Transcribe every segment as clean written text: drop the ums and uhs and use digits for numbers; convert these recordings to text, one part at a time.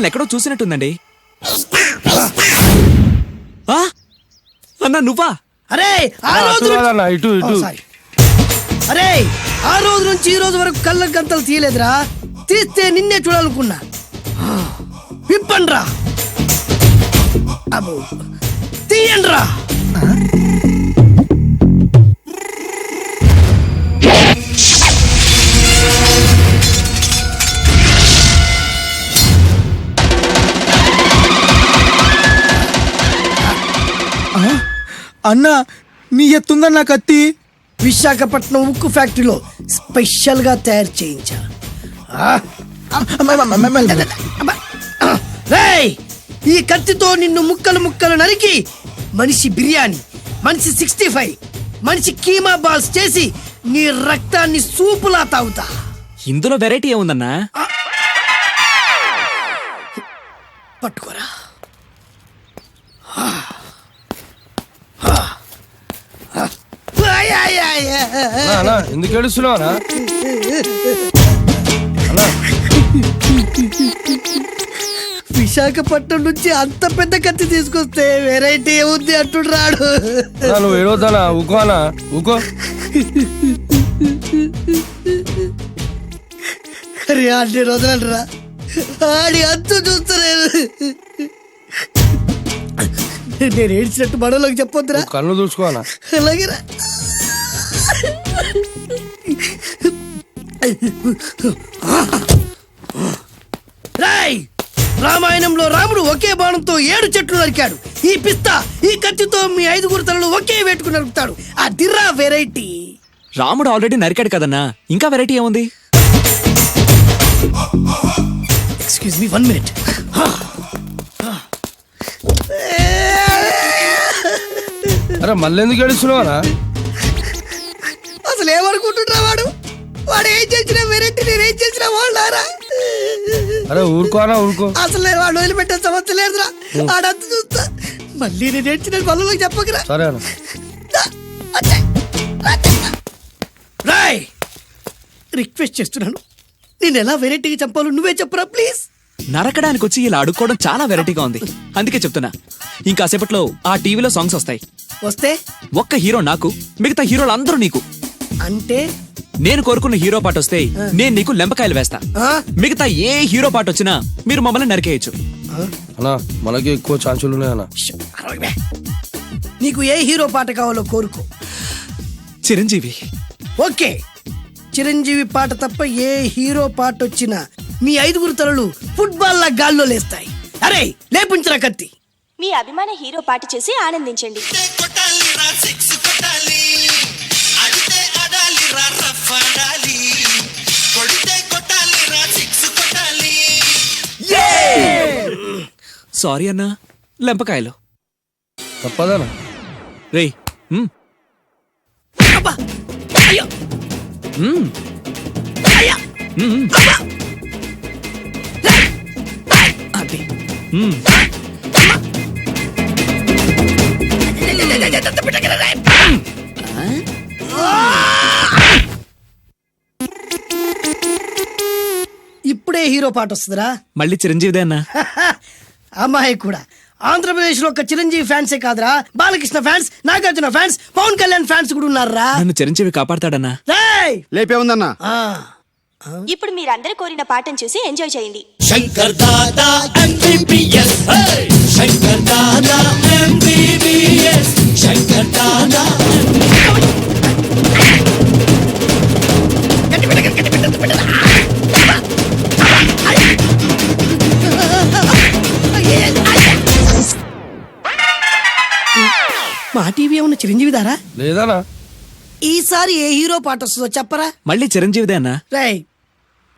మిమ్మల్ని ఎక్కడో చూసినట్టుందండి. అన్నా నువ్వా? అరే ఆ రోజు అరే ఆ రోజు నుంచి ఈ రోజు వరకు కళ్ళ గంతలు తీయలేదురా. తీస్తే నిన్నే చూడాలనుకున్నా. విప్పండ్రా, అబ్బో తీయండ్రా. అన్నా నీ ఎత్తుందన్న కత్తి విశాఖపట్నం ఉక్కు ఫ్యాక్టరీలో స్పెషల్ గా తయారు చేయించా. రేయ్, ఈ కత్తితో నిన్ను ముక్కలు ముక్కలు నరికి మనిషి బిర్యానీ, మనిషి 65, మనిషి కీమా బాల్స్ చేసి నీ రక్తాన్ని సూపులా తాగుతా. ఇందులో వెరైటీ ఏముందన్నా? పట్టుకోరా. ఎందుకు ఏడుస్తున్నావా? విశాఖపట్నం నుంచి అంత పెద్ద కత్తి తీసుకొస్తే వెరైటీ ఏముంది అంటుడు రాడు. నువ్వు ఏడవద్దానా? ఊకోనా? ఊకో. అరే అన్ని రోజులంటరా, ఆడి అంతు చూస్తలేదు. నేను ఏడ్చినట్టు మనలోకి చెప్పొద్దురా. కళ్ళు చూసుకోవాలా? అలాగేరా. రాయ్, రామాయణంలో రాముడు ఒకే బాణంతో 7 చెట్లు నరికాడు. ఈ పిస్తా ఈ కత్తితో మీ 5 తలలు ఒకే వేటుకు నరుకుతాడు. ఆ దిర్రా వెరైటీ. రాముడు ఆల్రెడీ నరికాడు కదన్నా, ఇంకా వెరైటీ ఏముంది? Excuse me 1 minute. అరే మళ్ళీ ఎందుకు ఏడుస్తున్నావా? అసలు ఏమనుకుంటున్నా వాడు? వాడు ఏం చేసిన వెరైటీ, నేనేం చేసిన వాళ్ళారా? అరే ఊరుకోనా? ఊరుకో. అసలు నేను వాడు వదిలిపెట్టే సమస్య లేదురా. ఆడంత చూస్తా. మళ్ళీ నేను ఏడ్చిన పనులకు చెప్పకరా. సరే రాయ్, రిక్వెస్ట్ చేస్తున్నాను, నేను ఎలా వెరైటీగా చంపాలో నువ్వే చెప్పరా ప్లీజ్. నరకడానికి వచ్చి ఇలా అడుక్కోవడం చాలా వెరైటీగా ఉంది, అందుకే చెప్తున్నా. ఇంకాసేపట్లో ఆ టీవీలో సాంగ్స్ వస్తాయి. వస్తే ఒక్క హీరో నాకు, మిగతా హీరోలు అందరూ నీకు. అంటే నేను కోరుకున్న హీరో పాట వస్తే నేను నీకు లెంపకాయలు వేస్తా. మిగతా ఏ హీరో పాట వచ్చినా మీరు మమ్మల్ని నరికేయచ్చు. అన్నా మనకి ఎక్కువ ఛాన్సులు ఉన్నాయన్నా. నీకు ఏ హీరో పాట కావాలో కోరుకో. చిరంజీవి. ఓకే, చిరంజీవి పాట తప్ప ఏ హీరో పాట వచ్చినా మీ 5 తలలు ఫుట్బాల్ లా గాల్లో లేస్తాయి. అరే లేపుంచరా కత్తి. మీ అభిమాన హీరో పాట చేసి ఆనందించండి. సారీ అన్నా, లెంపకాయలు తప్పదనా? రేయ్ అయ్యో. అది ఇప్పుడే హీరో పాట వస్తుందిరా. మళ్ళీ చిరంజీవిదే అన్నా. అమ్మాయి కూడా ఆంధ్రప్రదేశ్ లో ఒక చిరంజీవి ఫ్యాన్సే కాదురా, Balakrishna fans, Nagarjuna fans, Pavan Kalyan fans కూడా ఉన్నారా. నన్ను చిరంజీవి కాపాడతాడన్నా. లేపే ఉందన్నా. ఇప్పుడు మీరందరూ కోరిన పాటను చూసి ఎంజాయ్ చేయండి. Shankar Dada MBBS, Shankar Dada MBBS, Shankar Dada. మా టీవీ ఏమన్నా చిరంజీవి దారా? లేదనా. ఈసారి ఏ హీరో పాట వస్తుందో చెప్పరా. మళ్ళీ చిరంజీవిదే అన్నా. రై,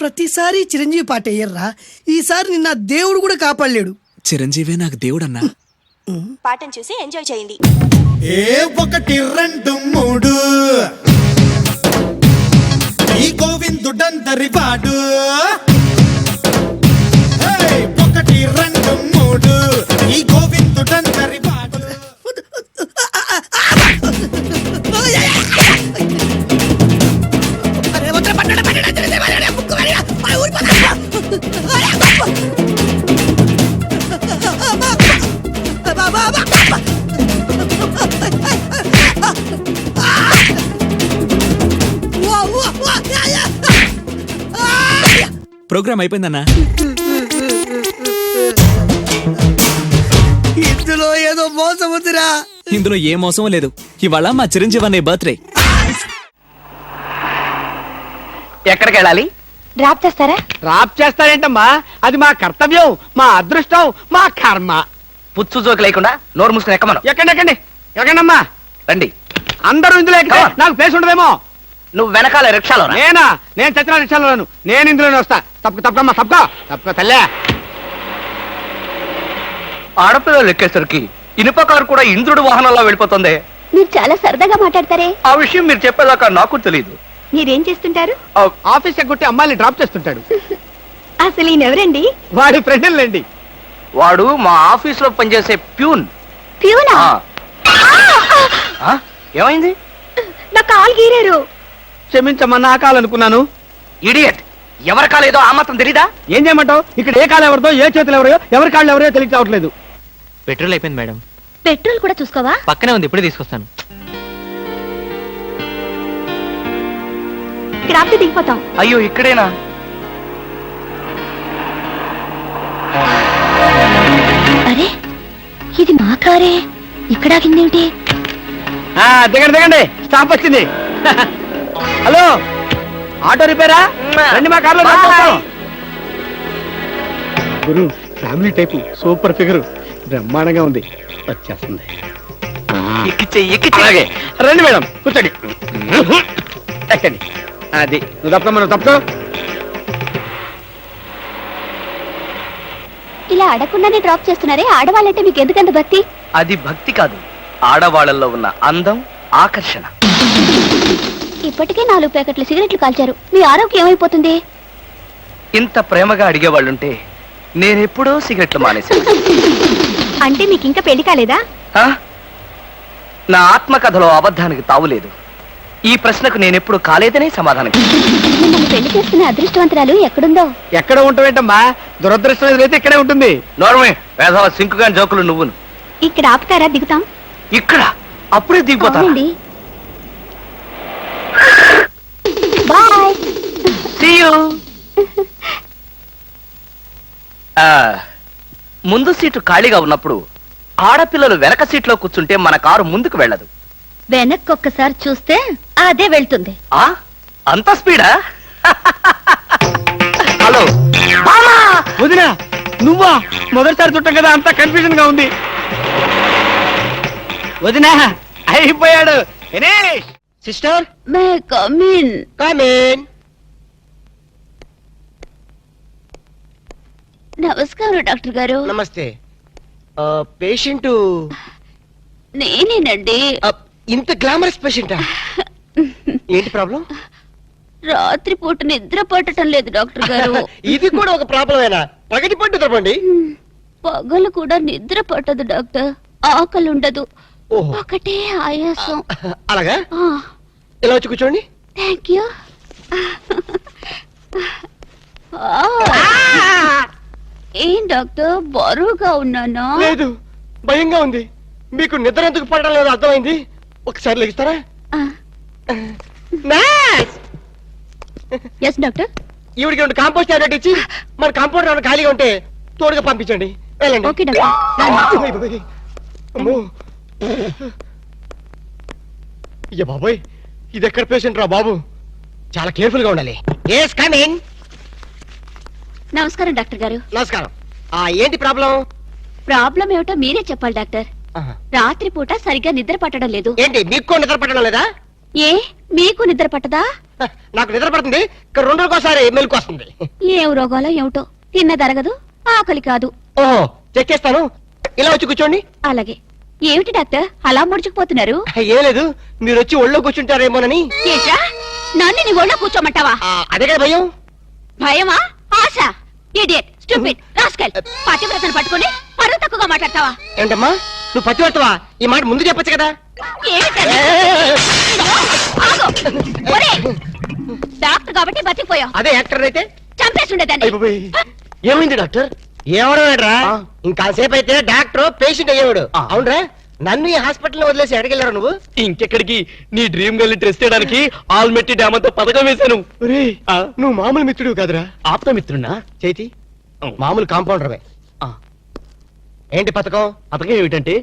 ప్రతిసారి చిరంజీవి పాట వేయర్రా. ఈసారి నిన్న దేవుడు కూడా కాపాడలేడు. చిరంజీవే నాకు దేవుడన్నా. పాటను చూసి ఎంజాయ్ చేయండి. 1 2 3 ఈ గోవిందుడందరి వాడు. 1 2 3 ఈ గోవిందుడందరి వాడు. అరే, 1 2 3 పట్టణ పట్టణ ప్రోగ్రామ్ అయిపోయిందన్నా. ఇందులో ఏదో మోసం ఉందిరా. ఇందులో ఏ మోసం లేదు. ఇవాళ మా చిరంజీవి అనే బర్త్డే. ఎక్కడికి వెళ్ళాలి? డ్రాప్ చేస్తారా? డ్రాప్ చేస్తారేంటమ్మా, అది మా కర్తవ్యం, మా అదృష్టం, మా కర్మ. పుచ్చు జోకి లేకుండా నోరు మూసుకుని ఎక్కమను. ఎక్కండి ఎక్కండమ్మా, రండి. అందరూ ఇందులో ఎక్కితే నాకు ప్లేస్ ఉండదేమో. నువ్వు వెనకాల రిక్షాలో? నేను చచ్చిన రిక్షాలోను. నేను ఇందులోనే వస్తా. తప్పకమ్మా, తప్పక తల్లే. ఆడపిల్లలు ఎక్కేసరికి ఇనుప కారు కూడా ఇంద్రుడు వాహనంలో వెళ్ళిపోతుంది. మీరు చాలా సరదాగా మాట్లాడతారే. ఆ విషయం మీరు చెప్పేదాకా నాకు తెలియదు. మీరేం చేస్తుంటారు? ఆఫీస్ ఎగ్గొట్టి అమ్మాయిని డ్రాప్ చేస్తుంటాడు. అసలు ఈయనెవరండి? వాడి ఫ్రెండ్లండి. వాడు మా ఆఫీస్ లో పనిచేసే ప్యూన్. ప్యూనా? ఏమైంది? నా కాలు గీరారు. క్షమించమ్మా, నా కాలనుకున్నాను. ఇడియట్, ఎవరి కాలేదో ఆ మాత్రం తెలీదా? ఏం చేయమంటావు? ఇక్కడ ఏ కాలు ఎవరిదో, ఏ చేతులు ఎవరో, ఎవరి కాళ్ళు ఎవరో తెలియక రావట్లేదు. పెట్రోల్ అయిపోయింది మేడం. పెట్రోల్ కూడా చూసుకోవా? పక్కనే ఉంది, ఇప్పుడే తీసుకొస్తాను. ఇక్కడ ఆపితే దిగిపోతాం. అయ్యో, ఇక్కడేనా? అరే, ఇది మా కారే. ఇక్కడ ఆగిందేమిటి? దిగండి, స్టాప్ వచ్చింది. హలో, ఆటో రిపేరా? రండి మా కార్లో. గురు, ఫ్యామిలీ టైపు, సూపర్ ఫిగర్, బ్రహ్మాండంగా ఉంది. వచ్చేస్తుంది. అలాగే రండి మేడం, కూర్చోండి. ఎక్కండి. అది నువ్వు తప్పుకో. ఇలా అడగకుండానే డ్రాప్ చేస్తున్నారే, ఆడవాళ్ళంటే మీకు ఎందుకంత భక్తి? అది భక్తి కాదు, ఆడవాళ్ళల్లో ఉన్న అందం, ఆకర్షణ. ఇప్పటికే 4 ప్యాకెట్లు సిగరెట్లు కాల్చారు. మీ ఆరోగ్యం ఏమైపోతుంది? ఇంత ప్రేమగా అడిగేవాళ్ళుంటే నేనెప్పుడో సిగరెట్లు మానేశాను. అంటే మీకు ఇంకా పెళ్లి కాలేదా? నా ఆత్మకథలో అబద్ధానికి తావులేదు. ఈ ప్రశ్నకు నేనెప్పుడు కాలేదనే సమాధానం. మిమ్మల్ని పెళ్లి చేసుకునే అదృష్టవంతురాలు ఎక్కడుందో? ఎక్కడ ఉంటావేంటమ్మా, దురదృష్టం ఎదురైతే ఇక్కడే ఉంటుంది. నోర్మే, వేసవ సింకుగా జోకులు నువ్వును. ఇక్కడ ఆపుతారా? దిగుతాం. ఇక్కడ అప్పుడే దిగిపోతా. బాయ్. See you. ముందు సీటు ఖాళీగా ఉన్నప్పుడు ఆడపిల్లలు వెనక సీట్లో కూర్చుంటే మన కారు ముందుకు వెళ్ళదు. వెనక్కి ఒక్కసారి చూస్తే అదే వెళ్తుంది. అంత స్పీడా? హలో వదినా, నువ్వా? మొదటిసారి చుట్టం కదా, అంత కన్ఫ్యూజన్ గా ఉంది. వదినా, అయిపోయాడు. Sister, may come in. నమస్కారం డాక్టర్ గారు. నమస్తే. పేషెంట్ నేనేనండి. ఇంత గ్లామరస్ పేషెంటా? ఏంటి ప్రాబ్లం? రాత్రిపూట నిద్ర పట్టడం లేదు డాక్టర్ గారు. ఇది కూడా ఒక ప్రాబ్లమేనా? పగటి పట్టు తప్పండి. పగలు కూడా నిద్ర పట్టదు డాక్టర్. ఆకలి ఉండదు. ఓహో. ఒకటే ఆయాసం. అలాగా? ఇలా వచ్చి కూర్చోండి. Thank you. ఏం డాక్టర్, బరువుగా ఉన్నానా? లేదు, భయంగా ఉంది. మీకు నిద్ర ఎందుకు పడడం లేదు అర్థమైంది. ఒకసారి లెగిస్తారా? Yes doctor. ఈవిడికి 2 కాంపోస్ట్ టాబ్లెట్ ఇచ్చి మన కాంపౌండ్ ఏమైనా ఖాళీగా ఉంటే తోడుగా పంపించండి. వెళ్ళండి. Okay doctor. అమ్మో. అయ్య బాబోయ్, ఇది ఎక్కడ పేషెంట్ రా బాబు? చాలా కేర్ఫుల్ గా ఉండాలి. Yes come in. నమస్కారం డాక్టర్ గారు. నమస్కారం. ఏంటి ప్రాబ్లం? ప్రాబ్లం ఏమిటో మీరే చెప్పాలి డాక్టర్. రాత్రిపూట సరిగ్గా నిద్ర పట్టడం లేదు. ఏంటి, మీకు నిద్ర పట్టడం లేదా? ఏ, మీకు నిద్ర పట్టదా? నాకు నిద్ర పడుతుంది, 2 రోజులకోసారి మెలకు వస్తుంది. ఏం రోగాలో ఏమిటో, తిన్నదరగదు, ఆకలి కాదు. ఓహో, చెక్ చేస్తాను. ఇలా వచ్చి కూర్చోండి. అలాగే. ఏమిటి డాక్టర్ అలా ముడుచుకుపోతున్నారు? ఏం లేదు, మీరు వచ్చి ఒళ్ళో కూర్చుంటారేమోనని. ఏంట్రా, నన్ను నీ ఒళ్ళో కూర్చోమంటావా? అదే కదా భయం. భయమా? ఆశ? Idiot, stupid, rascal. పతివ్రతను పట్టుకొని పరువు తక్కువగా మాట్లాడతావా? ఏంటమ్మా, నువ్వు పతివర్తవా? ఈ మాట ముందు చెప్పొచ్చు కదా. ఏమిటది? ఆగు. ఒరేయ్, డాక్టర్ కాబట్టి బతికిపోయావు. అదే యాక్టర్ అయితే చంపేసి ఉండేదాన్ని. అయ్ బాబోయ్. ఏమైంది డాక్టర్? ఏమడరా? ఇంకాసేపు అయితే డాక్టర్ పేషెంట్ అయ్యేవాడు. అవునరా, నన్ను ఈ హాస్పిటల్ వదిలేసి ఎక్కడికి వెళ్ళారు నువ్వు? ఇంకెక్కడికి నీ డ్రీమ్ గర్ల్ టెస్ట్ చేయడానికి ఆల్మెట్టి డ్యామ్ అంతా పథకం వేశాను. ఒరేయ్, నువ్వు మామూలు మిత్రుడు కాదురా. ఆప్త మిత్రున్నా? చేతి మామూలు కాంపౌండర్వే. ఆ. ఏంటి పథకం? పథకం ఏమిటంటే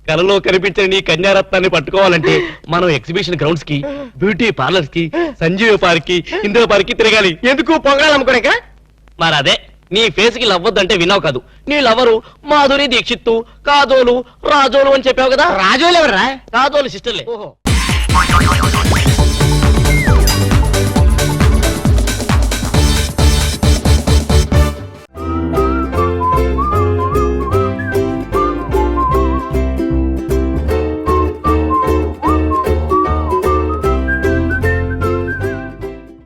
కలలో కనిపించిన నీ కన్యారత్నాన్ని పట్టుకోవాలంటే మనం ఎగ్జిబిషన్ గ్రౌండ్స్ కి, బ్యూటీ పార్లర్స్ కి, సంజీవ పార్క్ కి, ఇందిరా పార్క్ కి తిరగాలి. ఎందుకు పొంగడాలు అమ్ముకోడాక? మరి అదే నీ ఫేస్ కి లవ్వద్దంటే విన్నావు కాదు. నీ లవరు మాధురి దీక్షిత్తు, కాదోలు, రాజోలు అని చెప్పావు కదా. రాజోలు ఎవరా? కాదోలు సిస్టర్లే. ఓహో.